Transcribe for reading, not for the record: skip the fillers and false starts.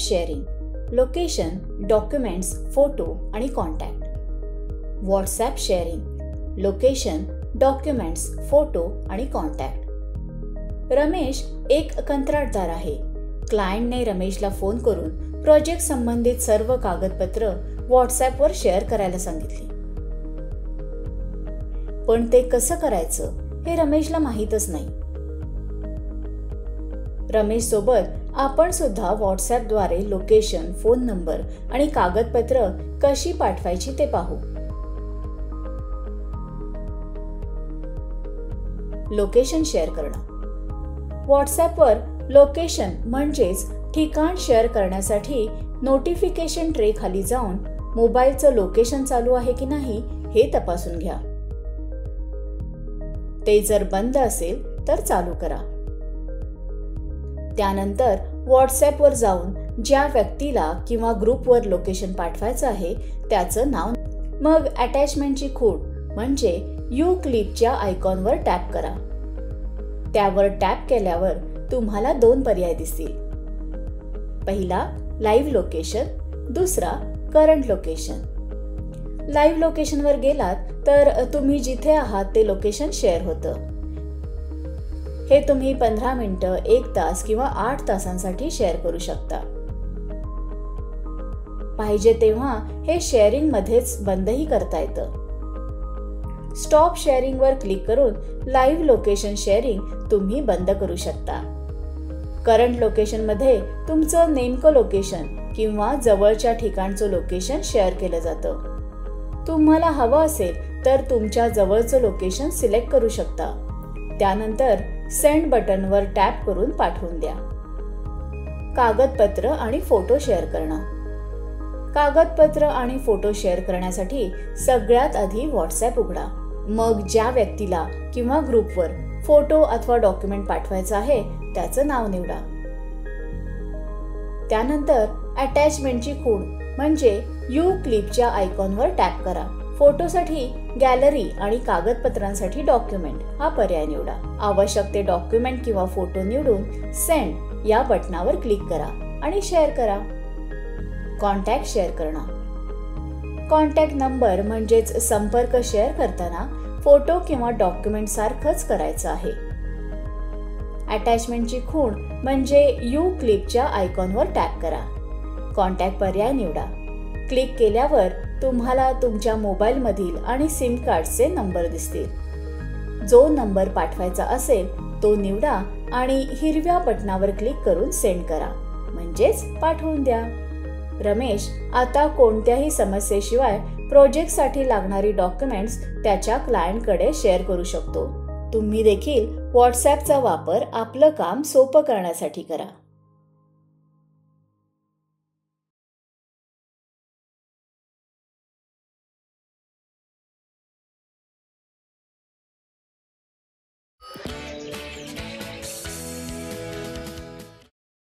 Sharing, location, documents, photo आणि contact. WhatsApp sharing, location, documents, photo आणि contact. Ramesh एक कंत्राटदार आहे. क्लायंटने रमेशला फोन करून प्रोजेक्ट संबंधित सर्व कागदपत्र व्हॉट्सॲपवर शेअर करायला सांगितली. पण ते कसं करायचं हे रमेशला माहीतच नाही. रमेश सोबत आपण सुद्धा व्हॉट्सॲपद्वारे लोकेशन, फोन नंबर आणि कागदपत्र कशी पाठवायची ते पाहू. लोकेशन शेअर करणं. व्हॉट्सॲपवर लोकेशन म्हणजेच ठिकाण शेअर करण्यासाठी नोटिफिकेशन ट्रे खाली जाऊन मोबाईलचं लोकेशन चालू आहे की नाही हे तपासून घ्या. ते जर बंद असेल तर चालू करा. त्यानंतर व्हॉट्सॲपवर जाऊन ज्या व्यक्तीला किंवा ग्रुपवर लोकेशन पाठवायचं आहे त्याचं नाव, मग अटॅचमेंटची खूण म्हणजे यू क्लिपच्या आयकॉनवर टॅप करा. त्यावर टॅप केल्यावर तुम्हाला 2 पर्याय दिसतील. पहिला लाईव्ह लोकेशन, दुसरा करंट लोकेशन. लाईव्ह लोकेशनवर गेलात तर तुम्ही जिथे आहात ते लोकेशन शेअर होतं. हे तुम्ही 15 मिनिटं, 1 तास किंवा 8 तासांसाठी शेअर करू शकता. पाहिजे तेव्हा हे शेअरिंग मध्येच बंदही करता येतं. स्टॉप शेअरिंग वर क्लिक करून लाईव्ह लोकेशन शेअरिंग तुम्ही बंद करू शकता. करंट लोकेशन मध्ये तुमचं नेमकं लोकेशन किंवा जवळच्या ठिकाणचं लोकेशन शेअर केलं जातं. तुम्हाला हवं असेल तर तुमच्या जवळचं लोकेशन सिलेक्ट करू शकता. त्यानंतर सेंड बटनवर टॅप करून पाठवून द्या. कागदपत्र आणि फोटो शेअर करणं. कागदपत्र आणि फोटो शेअर करण्यासाठी सगळ्यात आधी व्हॉट्सॲप उघडा. मग ज्या व्यक्तीला किंवा ग्रुपवर फोटो अथवा डॉक्युमेंट पाठवायचं आहे त्याचं नाव निवडा. त्यानंतर अटॅचमेंटची खूण म्हणजे यू क्लिपच्या आयकॉनवर टॅप करा. फोटोसाठी गॅलरी आणि कागदपत्रांसाठी डॉक्युमेंट हा पर्याय निवडा. आवश्यक ते डॉक्युमेंट किंवा फोटो निवडून सेंड या बटनावर क्लिक करा आणि शेअर करा. कॉन्टॅक्ट शेअर करणं. कॉन्टॅक्ट नंबर म्हणजेच संपर्क शेअर करताना फोटो किंवा डॉक्युमेंट सारखंच करायचं आहे. अटॅचमेंटची खूण म्हणजे यू क्लिपच्या आयकॉनवर टॅप करा. कॉन्टॅक्ट पर्याय निवडा. क्लिक केल्यावर तुम्हाला तुमच्या मोबाईलमधील आणि सिम कार्डचे नंबर दिसतील. जो नंबर पाठवायचा असेल तो निवडा आणि हिरव्या बटनावर क्लिक करून सेंड करा, म्हणजेच पाठवून द्या. रमेश आता कोणत्याही समस्येशिवाय प्रोजेक्टसाठी लागणारी डॉक्युमेंट्स त्याच्या क्लायंटकडे शेअर करू शकतो. तुम्ही देखील व्हॉट्सॲपचा वापर आपलं काम सोपं करण्यासाठी करा.